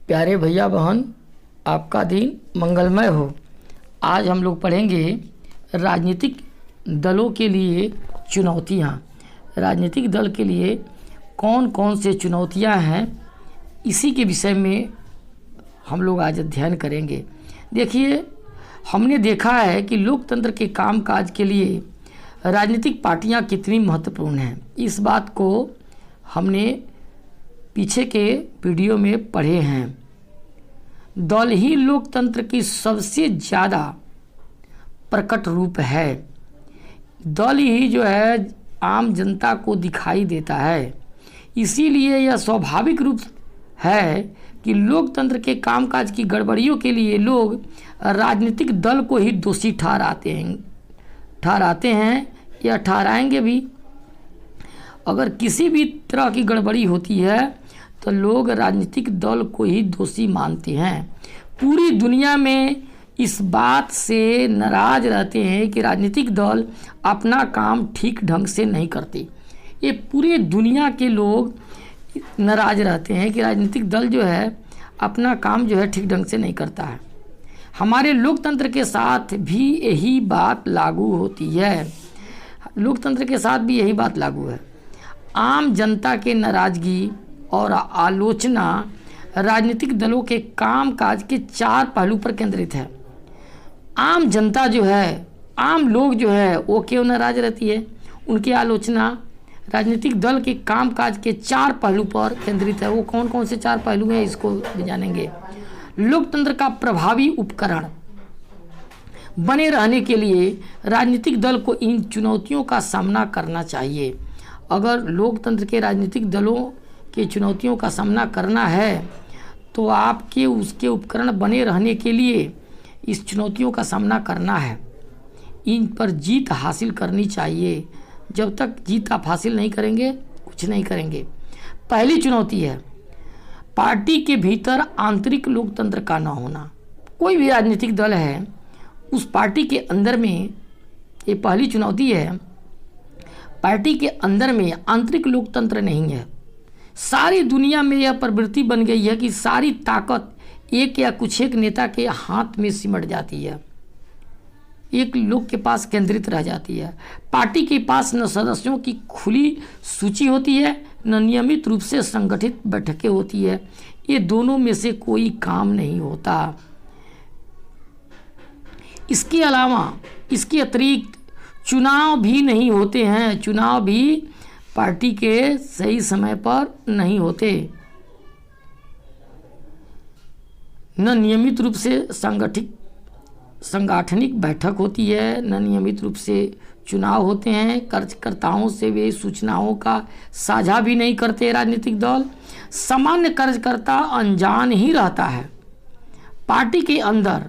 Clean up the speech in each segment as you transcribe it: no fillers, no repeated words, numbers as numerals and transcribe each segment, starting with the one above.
प्यारे भैया बहन, आपका दिन मंगलमय हो। आज हम लोग पढ़ेंगे राजनीतिक दलों के लिए चुनौतियाँ। राजनीतिक दल के लिए कौन कौन से चुनौतियाँ हैं, इसी के विषय में हम लोग आज अध्ययन करेंगे। देखिए, हमने देखा है कि लोकतंत्र के कामकाज के लिए राजनीतिक पार्टियां कितनी महत्वपूर्ण हैं। इस बात को हमने पीछे के वीडियो में पढ़े हैं। दल ही लोकतंत्र की सबसे ज़्यादा प्रकट रूप है। दल ही जो है आम जनता को दिखाई देता है। इसीलिए यह स्वाभाविक रूप है कि लोकतंत्र के कामकाज की गड़बड़ियों के लिए लोग राजनीतिक दल को ही दोषी ठहराते हैं या ठहराएंगे भी। अगर किसी भी तरह की गड़बड़ी होती है तो लोग राजनीतिक दल को ही दोषी मानते हैं। पूरी दुनिया में इस बात से नाराज़ रहते हैं कि राजनीतिक दल अपना काम ठीक ढंग से नहीं करते। ये पूरी दुनिया के लोग नाराज़ रहते हैं कि राजनीतिक दल जो है अपना काम जो है ठीक ढंग से नहीं करता है। हमारे लोकतंत्र के साथ भी यही बात लागू होती है। लोकतंत्र के साथ भी यही बात लागू है। आम जनता के नाराज़गी और आलोचना राजनीतिक दलों के कामकाज के 4 पहलू पर केंद्रित है। आम जनता जो है, आम लोग जो है, वो क्यों नाराज़ रहती है? उनकी आलोचना राजनीतिक दल के कामकाज के 4 पहलू पर केंद्रित है। वो कौन कौन से 4 पहलू हैं, इसको भी जानेंगे। लोकतंत्र का प्रभावी उपकरण बने रहने के लिए राजनीतिक दल को इन चुनौतियों का सामना करना चाहिए। अगर लोकतंत्र के राजनीतिक दलों के चुनौतियों का सामना करना है तो आपके उसके उपकरण बने रहने के लिए इस चुनौतियों का सामना करना है। इन पर जीत हासिल करनी चाहिए। जब तक जीत आप हासिल नहीं करेंगे, कुछ नहीं करेंगे। पहली चुनौती है पार्टी के भीतर आंतरिक लोकतंत्र का न होना। कोई भी राजनीतिक दल है, उस पार्टी के अंदर में, ये पहली चुनौती है, पार्टी के अंदर में आंतरिक लोकतंत्र नहीं है। सारी दुनिया में यह प्रवृत्ति बन गई है कि सारी ताकत एक या कुछ एक नेता के हाथ में सिमट जाती है, एक लोग के पास केंद्रित रह जाती है। पार्टी के पास न सदस्यों की खुली सूची होती है, न नियमित रूप से संगठित बैठकें होती है। ये दोनों में से कोई काम नहीं होता। इसके अलावा, इसके अतिरिक्त चुनाव भी नहीं होते हैं। चुनाव भी पार्टी के सही समय पर नहीं होते। न नियमित रूप से संगठनिक बैठक होती है, न नियमित रूप से चुनाव होते हैं। कार्यकर्ताओं से वे सूचनाओं का साझा भी नहीं करते राजनीतिक दल। सामान्य कार्यकर्ता अनजान ही रहता है। पार्टी के अंदर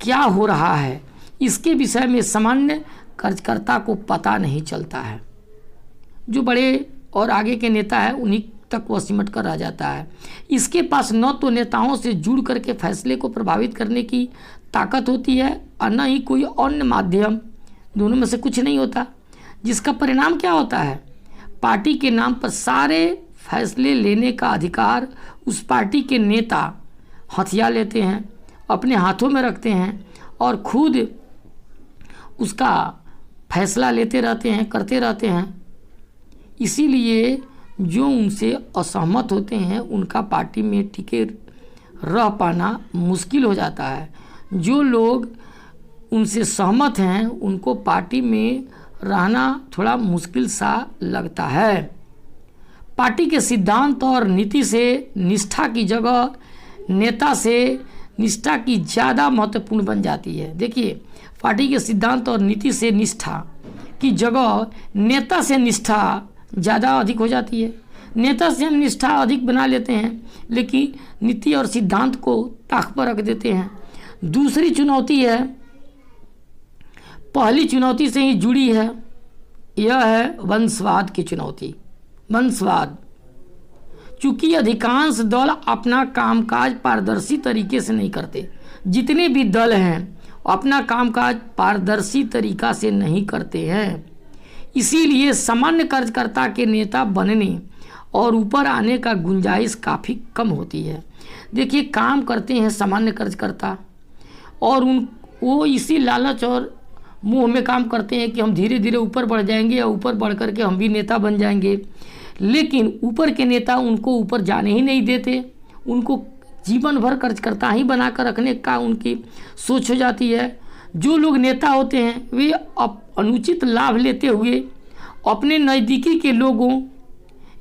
क्या हो रहा है, इसके विषय में सामान्य कार्यकर्ता को पता नहीं चलता है। जो बड़े और आगे के नेता हैं, उन्हीं तक वह सिमट कर रह जाता है। इसके पास न तो नेताओं से जुड़ करके फैसले को प्रभावित करने की ताकत होती है और न ही कोई अन्य माध्यम। दोनों में से कुछ नहीं होता, जिसका परिणाम क्या होता है? पार्टी के नाम पर सारे फैसले लेने का अधिकार उस पार्टी के नेता हथिया लेते हैं, अपने हाथों में रखते हैं और खुद उसका फैसला लेते रहते हैं, करते रहते हैं। इसीलिए जो उनसे असहमत होते हैं, उनका पार्टी में टिके रह पाना मुश्किल हो जाता है। जो लोग उनसे सहमत हैं, उनको पार्टी में रहना थोड़ा मुश्किल सा लगता है। पार्टी के सिद्धांत और नीति से निष्ठा की जगह नेता से निष्ठा की ज़्यादा महत्वपूर्ण बन जाती है। देखिए, पार्टी के सिद्धांत और नीति से निष्ठा की जगह नेता से निष्ठा ज़्यादा अधिक हो जाती है। नेता से हम निष्ठा अधिक बना लेते हैं, लेकिन नीति और सिद्धांत को ताक पर रख देते हैं। दूसरी चुनौती है, पहली चुनौती से ही जुड़ी है, यह है वंशवाद की चुनौती। वंशवाद, चूँकि अधिकांश दल अपना कामकाज पारदर्शी तरीके से नहीं करते। जितने भी दल हैं अपना कामकाज पारदर्शी तरीका से नहीं करते हैं। इसीलिए सामान्य कार्यकर्ता के नेता बनने और ऊपर आने का गुंजाइश काफ़ी कम होती है। देखिए, काम करते हैं सामान्य कर्जकर्ता और वो इसी लालच और मुंह में काम करते हैं कि हम धीरे धीरे ऊपर बढ़ जाएंगे या ऊपर बढ़ करके हम भी नेता बन जाएंगे, लेकिन ऊपर के नेता उनको ऊपर जाने ही नहीं देते। उनको जीवन भर कर्जकर्ता ही बना कर रखने का उनकी सोच हो जाती है। जो लोग नेता होते हैं वे अनुचित लाभ लेते हुए अपने नज़दीकी के लोगों,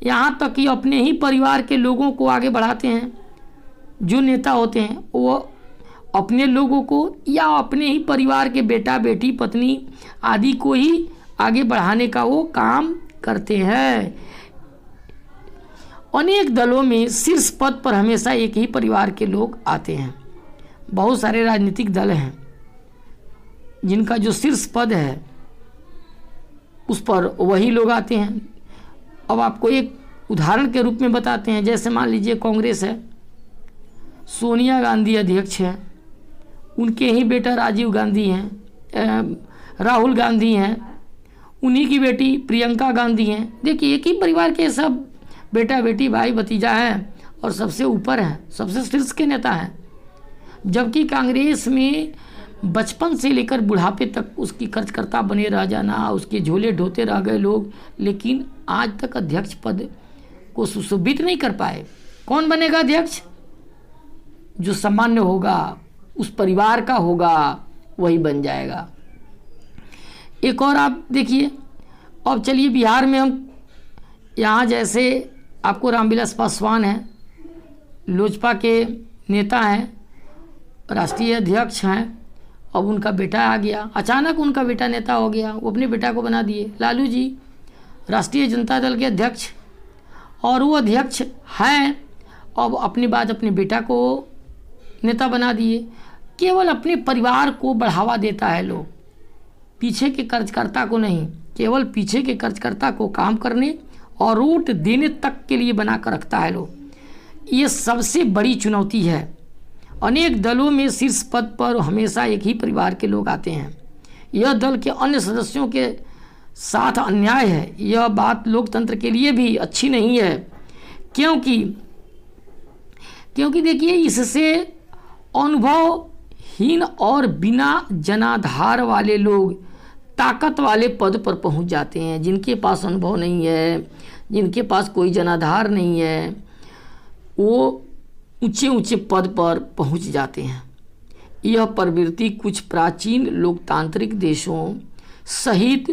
यहाँ तक कि अपने ही परिवार के लोगों को आगे बढ़ाते हैं। जो नेता होते हैं वो अपने लोगों को या अपने ही परिवार के बेटा बेटी पत्नी आदि को ही आगे बढ़ाने का वो काम करते हैं। अनेक दलों में शीर्ष पद पर हमेशा एक ही परिवार के लोग आते हैं। बहुत सारे राजनीतिक दल हैं जिनका जो शीर्ष पद है उस पर वही लोग आते हैं। अब आपको एक उदाहरण के रूप में बताते हैं। जैसे मान लीजिए कांग्रेस है, सोनिया गांधी अध्यक्ष है, उनके ही बेटा राजीव गांधी हैं, राहुल गांधी हैं, उन्हीं की बेटी प्रियंका गांधी हैं। देखिए, एक ही परिवार के सब बेटा बेटी भाई भतीजा हैं और सबसे ऊपर हैं, सबसे शीर्ष के नेता हैं। जबकि कांग्रेस में बचपन से लेकर बुढ़ापे तक उसकी कर्जकर्ता बने रह जाना, उसके झोले ढोते रह गए लोग, लेकिन आज तक अध्यक्ष पद को सुशोभित नहीं कर पाए। कौन बनेगा अध्यक्ष? जो सामान्य होगा, उस परिवार का होगा, वही बन जाएगा। एक और आप देखिए, अब चलिए बिहार में हम यहाँ जैसे आपको रामविलास पासवान हैं, लोजपा के नेता हैं, राष्ट्रीय अध्यक्ष हैं। अब उनका बेटा आ गया, अचानक उनका बेटा नेता हो गया, वो अपने बेटा को बना दिए। लालू जी राष्ट्रीय जनता दल के अध्यक्ष, और वो अध्यक्ष हैं, अब अपनी बात अपने बेटा को नेता बना दिए। केवल अपने परिवार को बढ़ावा देता है लोग, पीछे के कर्जकर्ता को नहीं। केवल पीछे के कर्जकर्ता को काम करने और वोट देने तक के लिए बना कर रखता है लोग। ये सबसे बड़ी चुनौती है। अनेक दलों में शीर्ष पद पर हमेशा एक ही परिवार के लोग आते हैं। यह दल के अन्य सदस्यों के साथ अन्याय है। यह बात लोकतंत्र के लिए भी अच्छी नहीं है, क्योंकि देखिए, इससे अनुभवहीन और बिना जनाधार वाले लोग ताकत वाले पद पर पहुंच जाते हैं। जिनके पास अनुभव नहीं है, जिनके पास कोई जनाधार नहीं है, वो ऊंचे ऊंचे पद पर पहुंच जाते हैं। यह प्रवृत्ति कुछ प्राचीन लोकतांत्रिक देशों सहित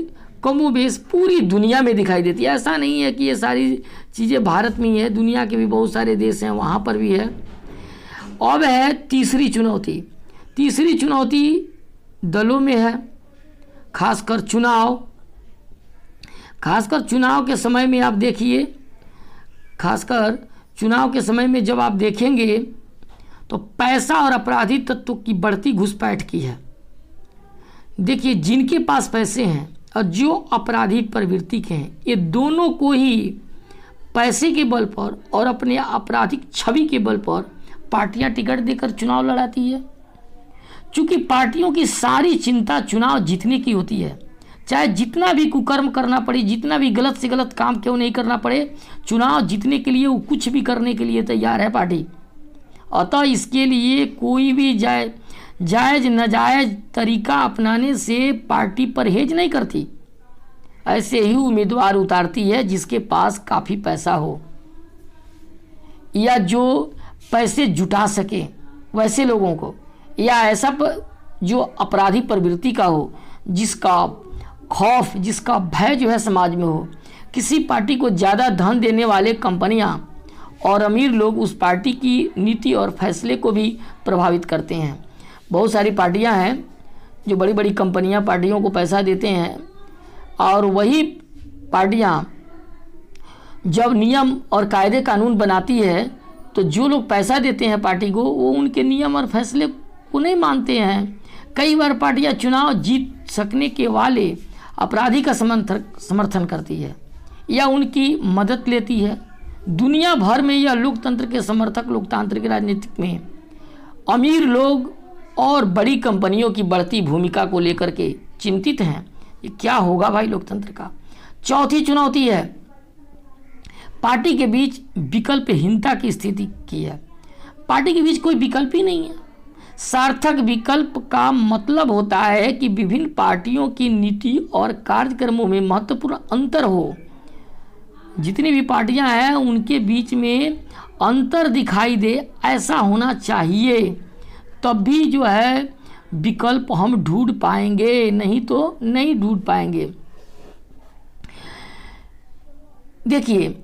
कमोबेश पूरी दुनिया में दिखाई देती है। ऐसा नहीं है कि ये सारी चीज़ें भारत में ही है, दुनिया के भी बहुत सारे देश हैं, वहाँ पर भी है। अब है तीसरी चुनौती। तीसरी चुनौती दलों में है, खासकर चुनाव के समय में आप देखिए, खासकर चुनाव के समय में जब आप देखेंगे तो पैसा और अपराधी तत्व की बढ़ती घुसपैठ की है। देखिए, जिनके पास पैसे हैं और जो अपराधी प्रवृत्ति के हैं, ये दोनों को ही पैसे के बल पर और अपने आपराधिक छवि के बल पर पार्टियां टिकट देकर चुनाव लड़ाती है। चूँकि पार्टियों की सारी चिंता चुनाव जीतने की होती है, चाहे जितना भी कुकर्म करना पड़े, जितना भी गलत से गलत काम क्यों नहीं करना पड़े, चुनाव जीतने के लिए वो कुछ भी करने के लिए तैयार है पार्टी। अतः इसके लिए कोई भी जायज़ नाजायज़ तरीका अपनाने से पार्टी परहेज नहीं करती। ऐसे ही उम्मीदवार उतारती है जिसके पास काफ़ी पैसा हो या जो पैसे जुटा सके वैसे लोगों को, या ऐसा जो अपराधी प्रवृत्ति का हो, जिसका खौफ, जिसका भय जो है समाज में हो। किसी पार्टी को ज़्यादा धन देने वाले कंपनियां और अमीर लोग उस पार्टी की नीति और फैसले को भी प्रभावित करते हैं। बहुत सारी पार्टियां हैं जो बड़ी बड़ी कंपनियां पार्टियों को पैसा देते हैं, और वही पार्टियां जब नियम और कायदे कानून बनाती है तो जो लोग पैसा देते हैं पार्टी को, वो उनके नियम और फैसले को नहीं मानते हैं। कई बार पार्टियां चुनाव जीत सकने के वाले अपराधी का समर्थन करती है या उनकी मदद लेती है। दुनिया भर में यह लोकतंत्र के समर्थक लोकतांत्रिक राजनीति में अमीर लोग और बड़ी कंपनियों की बढ़ती भूमिका को लेकर के चिंतित हैं। ये क्या होगा भाई लोकतंत्र का। चौथी चुनौती है पार्टी के बीच विकल्पहीनता की स्थिति की है। पार्टी के बीच कोई विकल्प ही नहीं है। सार्थक विकल्प का मतलब होता है कि विभिन्न पार्टियों की नीति और कार्यक्रमों में महत्वपूर्ण अंतर हो। जितनी भी पार्टियां हैं उनके बीच में अंतर दिखाई दे, ऐसा होना चाहिए, तब भी जो है विकल्प हम ढूंढ पाएंगे, नहीं तो नहीं ढूंढ पाएंगे। देखिए,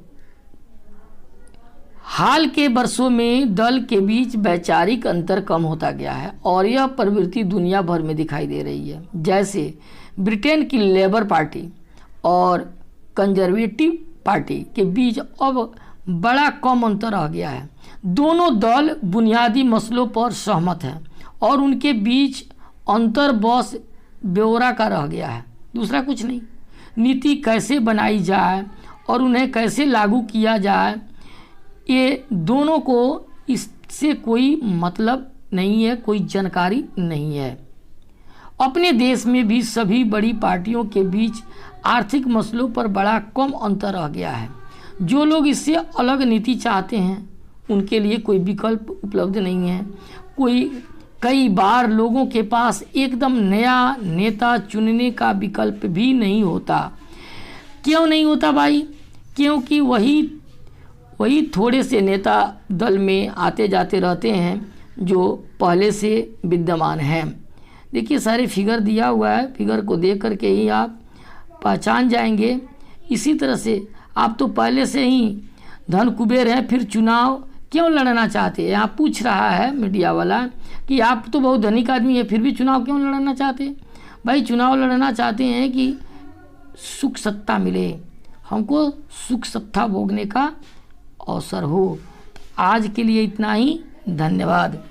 हाल के वर्षों में दल के बीच वैचारिक अंतर कम होता गया है और यह प्रवृत्ति दुनिया भर में दिखाई दे रही है। जैसे ब्रिटेन की लेबर पार्टी और कंजर्वेटिव पार्टी के बीच अब बड़ा कम अंतर रह गया है। दोनों दल बुनियादी मसलों पर सहमत हैं और उनके बीच अंतर बस ब्यौरा का रह गया है, दूसरा कुछ नहीं। नीति कैसे बनाई जाए और उन्हें कैसे लागू किया जाए, ये दोनों को इससे कोई मतलब नहीं है, कोई जानकारी नहीं है। अपने देश में भी सभी बड़ी पार्टियों के बीच आर्थिक मसलों पर बड़ा कम अंतर रह गया है। जो लोग इससे अलग नीति चाहते हैं उनके लिए कोई विकल्प उपलब्ध नहीं है। कई बार लोगों के पास एकदम नया नेता चुनने का विकल्प भी नहीं होता। क्यों नहीं होता भाई? क्योंकि वही थोड़े से नेता दल में आते जाते रहते हैं जो पहले से विद्यमान हैं। देखिए, सारे फिगर दिया हुआ है, फिगर को देख करके ही आप पहचान जाएंगे। इसी तरह से आप तो पहले से ही धन कुबेर हैं, फिर चुनाव क्यों लड़ना चाहते हैं? आप पूछ रहा है मीडिया वाला कि आप तो बहुत धनिक आदमी है, फिर भी चुनाव क्यों लड़ना चाहते हैं? भाई, चुनाव लड़ना चाहते हैं कि सुख सत्ता मिले, हमको सुख सत्ता भोगने का अवसर हो। आज के लिए इतना ही, धन्यवाद।